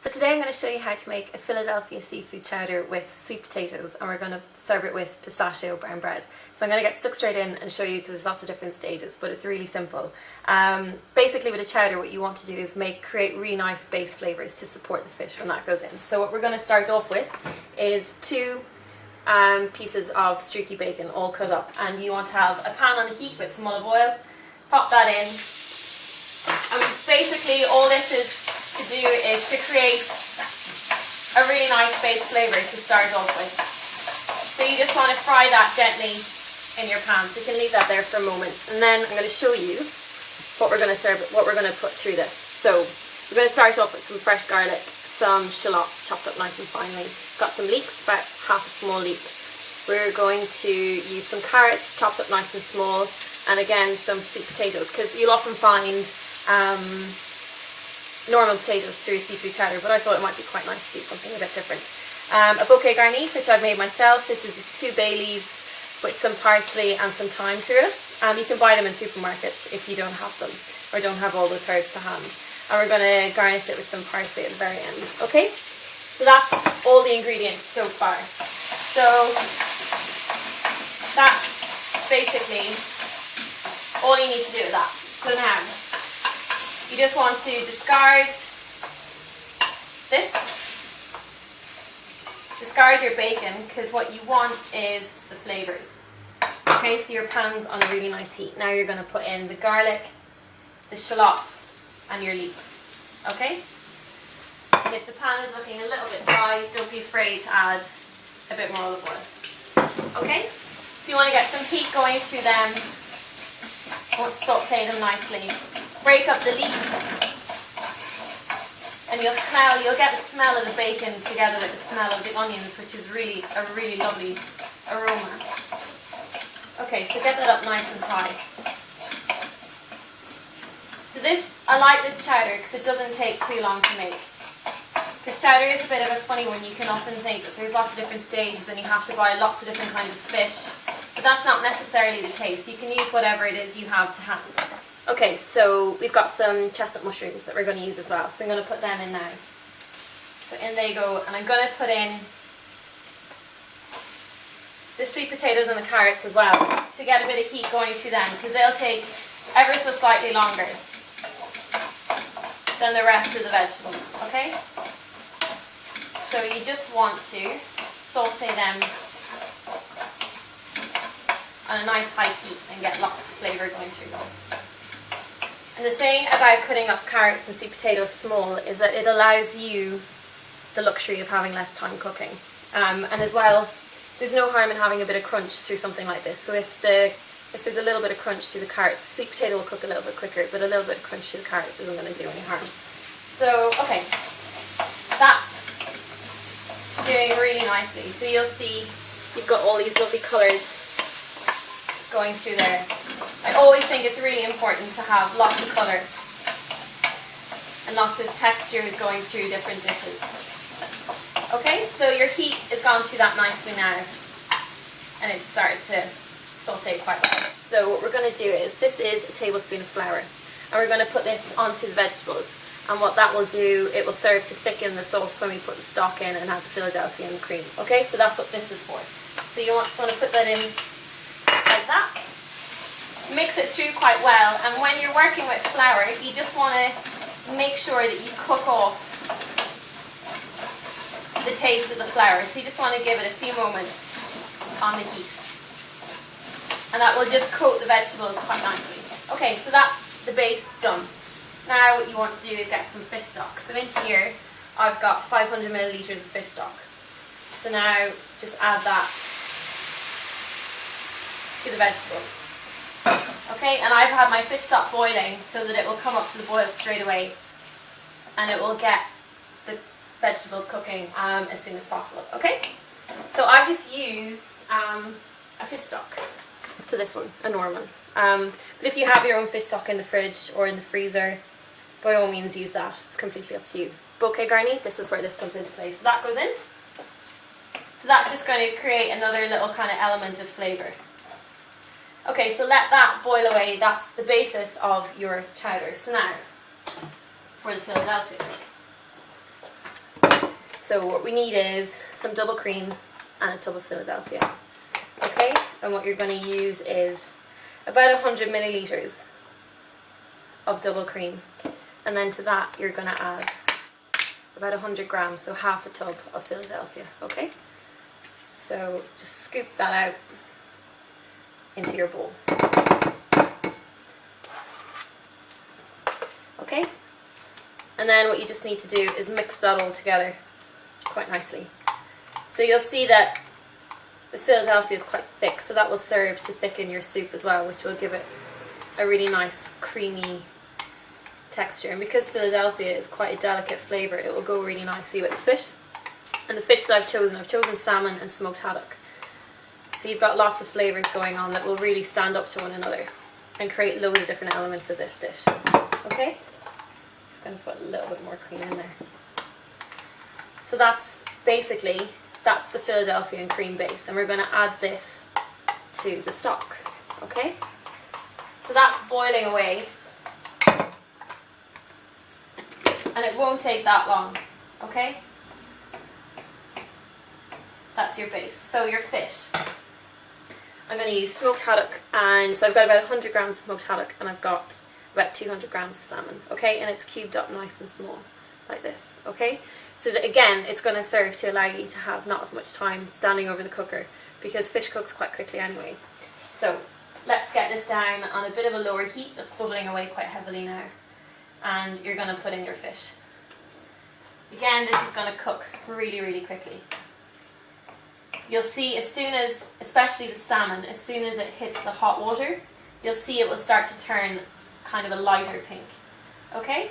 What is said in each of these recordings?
So today I'm going to show you how to make a Philadelphia seafood chowder with sweet potatoes, and we're going to serve it with pistachio brown bread. So I'm going to get stuck straight in and show you, because there's lots of different stages, but it's really simple. Basically with a chowder, what you want to do is create really nice base flavours to support the fish when that goes in. So what we're going to start off with is 2 pieces of streaky bacon all cut up, and you want to have a pan on the heat with some olive oil. Pop that in, and basically all this is to do is to create a really nice base flavour to start off with. So you just want to fry that gently in your pan, so you can leave that there for a moment, and then I'm going to show you what we're going to put through this. So we're going to start off with some fresh garlic, some shallot chopped up nice and finely, got some leeks, about half a small leek. We're going to use some carrots chopped up nice and small, and again some sweet potatoes, because you'll often find normal potatoes through a seafood chowder, but I thought it might be quite nice to do something a bit different. A bouquet garni, which I've made myself. This is just 2 bay leaves with some parsley and some thyme through it. You can buy them in supermarkets if you don't have them, or don't have all those herbs to hand. And we're going to garnish it with some parsley at the very end. Okay, so that's all the ingredients so far. So that's basically all you need to do with that. So now you just want to discard this, discard your bacon, because what you want is the flavours. Okay, so your pan's on a really nice heat. Now you're going to put in the garlic, the shallots, and your leeks. Okay? And if the pan is looking a little bit dry, don't be afraid to add a bit more olive oil. Okay? So you want to get some heat going through them. You want to saute them nicely. Break up the leeks, and you'll get the smell of the bacon together with the smell of the onions, which is really a really lovely aroma. Okay, so get that up nice and high. So I like this chowder because it doesn't take too long to make. Because chowder is a bit of a funny one. You can often think that there's lots of different stages and you have to buy lots of different kinds of fish, but that's not necessarily the case. You can use whatever it is you have to hand. Okay, so we've got some chestnut mushrooms that we're going to use as well, so I'm going to put them in now. So in they go, and I'm going to put in the sweet potatoes and the carrots as well, to get a bit of heat going through them, because they'll take ever so slightly longer than the rest of the vegetables, okay? So you just want to saute them on a nice high heat and get lots of flavour going through them. And the thing about cutting up carrots and sweet potatoes small is that it allows you the luxury of having less time cooking. And as well, there's no harm in having a bit of crunch through something like this. So if there's a little bit of crunch through the carrots, sweet potato will cook a little bit quicker, but a little bit of crunch through the carrots isn't going to do any harm. So, okay, that's doing really nicely. So you'll see you've got all these lovely colours going through there. I always think it's really important to have lots of colour and lots of textures going through different dishes. Okay, so your heat has gone through that nicely now, and it's started to saute quite well. So what we're going to do is, this is a tablespoon of flour, and we're going to put this onto the vegetables, and what that will do, it will serve to thicken the sauce when we put the stock in and add the Philadelphia and the cream. Okay, so that's what this is for. So you just want to put that in like that. Mix it through quite well, and when you're working with flour, you just want to make sure that you cook off the taste of the flour. So you just want to give it a few moments on the heat, and that will just coat the vegetables quite nicely. Okay, so that's the base done. Now what you want to do is get some fish stock. So in here I've got 500 millilitres of fish stock. So now just add that to the vegetables. Okay, and I've had my fish stock boiling so that it will come up to the boil straight away, and it will get the vegetables cooking as soon as possible. Okay, so I've just used a fish stock. So this one, a Norman. But if you have your own fish stock in the fridge or in the freezer, by all means use that. It's completely up to you. Bouquet garni, this is where this comes into play. So that goes in. So that's just going to create another little kind of element of flavour. Okay, so let that boil away. That's the basis of your chowder. So now, for the Philadelphia. So what we need is some double cream and a tub of Philadelphia. Okay, and what you're going to use is about 100 millilitres of double cream, and then to that you're going to add about 100 grams, so half a tub of Philadelphia. Okay, so just scoop that out into your bowl. Okay, and then what you just need to do is mix that all together quite nicely. So you'll see that the Philadelphia is quite thick, so that will serve to thicken your soup as well, which will give it a really nice creamy texture. And because Philadelphia is quite a delicate flavour, it will go really nicely with the fish. And the fish that I've chosen salmon and smoked haddock. So you've got lots of flavours going on that will really stand up to one another and create loads of different elements of this dish. Okay? Just going to put a little bit more cream in there. So that's the Philadelphia and cream base, and we're going to add this to the stock. Okay? So that's boiling away, and it won't take that long. Okay? That's your base. So your fish. I'm going to use smoked haddock, and so I've got about 100 grams of smoked haddock, and I've got about 200 grams of salmon. Okay? And it's cubed up nice and small, like this. Okay? So that again, it's going to serve to allow you to have not as much time standing over the cooker, because fish cooks quite quickly anyway. So let's get this down on a bit of a lower heat. That's bubbling away quite heavily now. And you're going to put in your fish. Again, this is going to cook really, really quickly. You'll see as soon as, especially the salmon, as soon as it hits the hot water, you'll see it will start to turn kind of a lighter pink. Okay?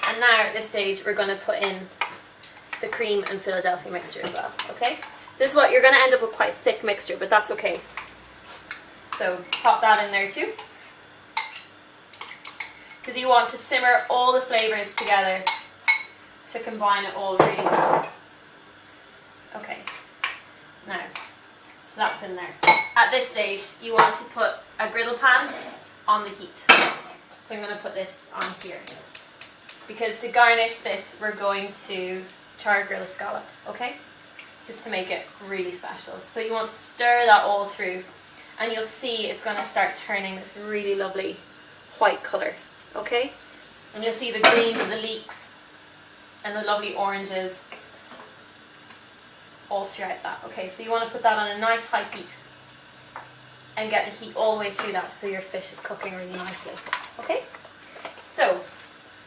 And now at this stage, we're going to put in the cream and Philadelphia mixture as well. Okay? So this is what you're going to end up with, quite a thick mixture, but that's okay. So pop that in there too, because you want to simmer all the flavours together to combine it all really well. Okay, now, so that's in there. At this stage, you want to put a griddle pan on the heat. So I'm going to put this on here, because to garnish this, we're going to char grill a scallop, okay? Just to make it really special. So you want to stir that all through, and you'll see it's going to start turning this really lovely white colour, okay? And you'll see the greens of the leeks and the lovely oranges all throughout that. Okay, so you want to put that on a nice high heat and get the heat all the way through that so your fish is cooking really nicely. Okay? So,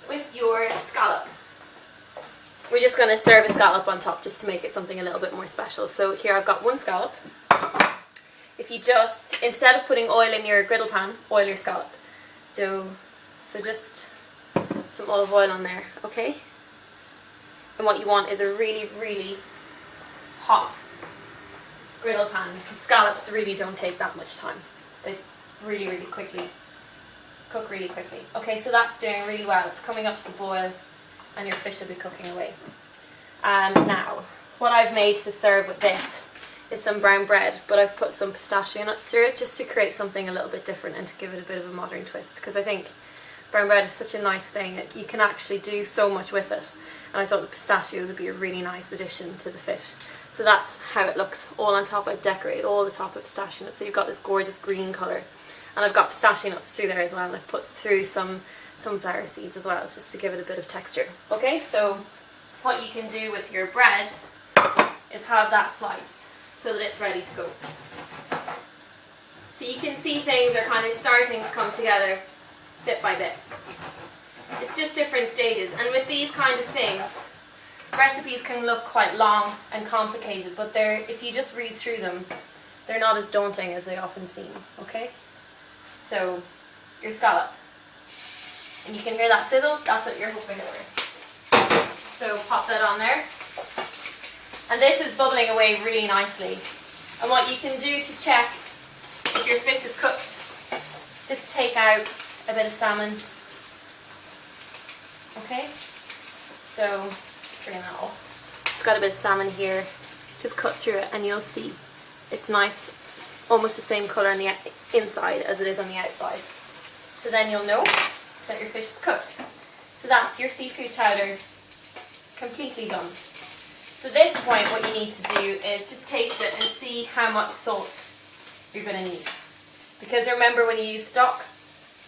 with your scallop, we're just going to serve a scallop on top just to make it something a little bit more special. So here I've got one scallop. If you just, instead of putting oil in your griddle pan, oil your scallop. So just some olive oil on there, okay? And what you want is a really, really hot griddle pan. The scallops really don't take that much time. They really, really quickly cook really quickly. Okay, so that's doing really well. It's coming up to the boil, and your fish will be cooking away. Now, what I've made to serve with this is some brown bread, but I've put some pistachio nuts through it just to create something a little bit different and to give it a bit of a modern twist, because I think brown bread is such a nice thing. You can actually do so much with it, and I thought the pistachio would be a really nice addition to the fish. So that's how it looks all on top. I've decorated all the top with pistachio nuts, so you've got this gorgeous green colour, and I've got pistachio nuts through there as well, and I've put through some sunflower seeds as well, just to give it a bit of texture. Okay, so what you can do with your bread is have that sliced so that it's ready to go. So you can see things are kind of starting to come together bit by bit. It's just different stages, and with these kind of things, recipes can look quite long and complicated, but if you just read through them, they're not as daunting as they often seem. Okay? So, your scallop. And you can hear that sizzle, that's what you're hoping for. So pop that on there. And this is bubbling away really nicely. And what you can do to check if your fish is cooked, just take out a bit of salmon. Okay? So, drain that off. It's got a bit of salmon here. Just cut through it and you'll see it's nice. It's almost the same colour on the inside as it is on the outside. So then you'll know that your fish is cooked. So that's your seafood chowder completely done. So at this point what you need to do is just taste it and see how much salt you're going to need. Because remember, when you use stock,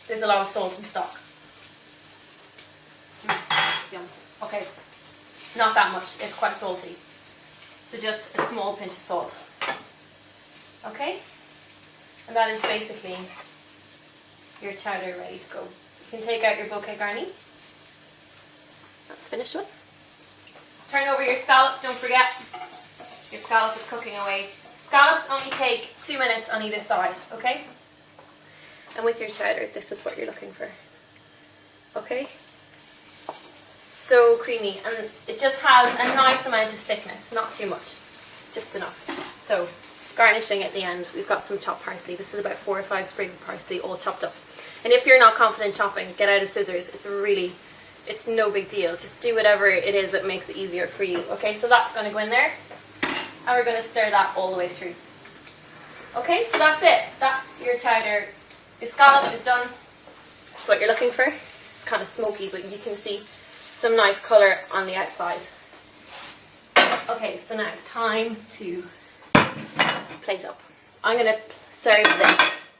there's a lot of salt in stock. Yum. Okay, not that much, it's quite salty. So just a small pinch of salt. Okay? And that is basically your chowder ready to go. You can take out your bouquet garni. That's finished with. Turn over your scallop, don't forget. Your scallop is cooking away. Scallops only take 2 minutes on either side, okay? And with your chowder, this is what you're looking for. Okay? So creamy, and it just has a nice amount of thickness, not too much, just enough. So garnishing at the end, we've got some chopped parsley. This is about 4 or 5 sprigs of parsley all chopped up. And if you're not confident chopping, get out a scissors. It's no big deal. Just do whatever it is that makes it easier for you. Okay, so that's going to go in there, and we're going to stir that all the way through. Okay, so that's it. That's your chowder. Your scallop is done. That's what you're looking for. It's kind of smoky, but you can see some nice colour on the outside. Okay, so now time to plate up. I'm going to serve this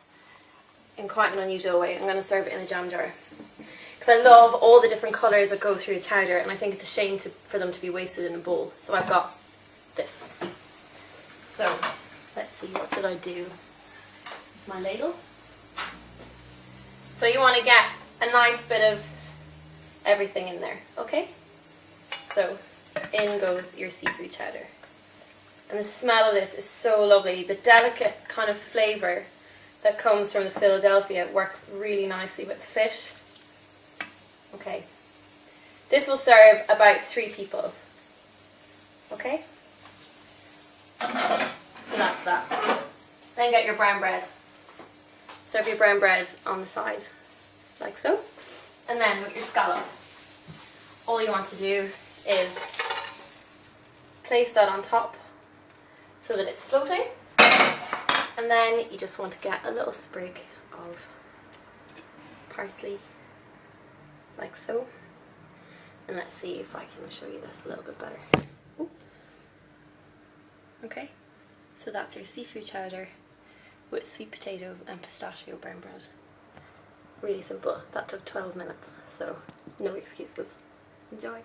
in quite an unusual way. I'm going to serve it in a jam jar. Because I love all the different colours that go through a chowder, and I think it's a shame for them to be wasted in a bowl. So I've got this. So let's see, what did I do with my ladle? So you want to get a nice bit of everything in there, okay? So in goes your seafood chowder. And the smell of this is so lovely. The delicate kind of flavour that comes from the Philadelphia works really nicely with the fish. Okay. This will serve about 3 people. Okay? So that's that. Then get your brown bread. Serve your brown bread on the side, like so. And then with your scallop, all you want to do is place that on top so that it's floating. And then you just want to get a little sprig of parsley, like so. And let's see if I can show you this a little bit better. Ooh. Okay, so that's your seafood chowder with sweet potatoes and pistachio brown bread. Really simple. That took 12 minutes, so no excuses. Enjoy.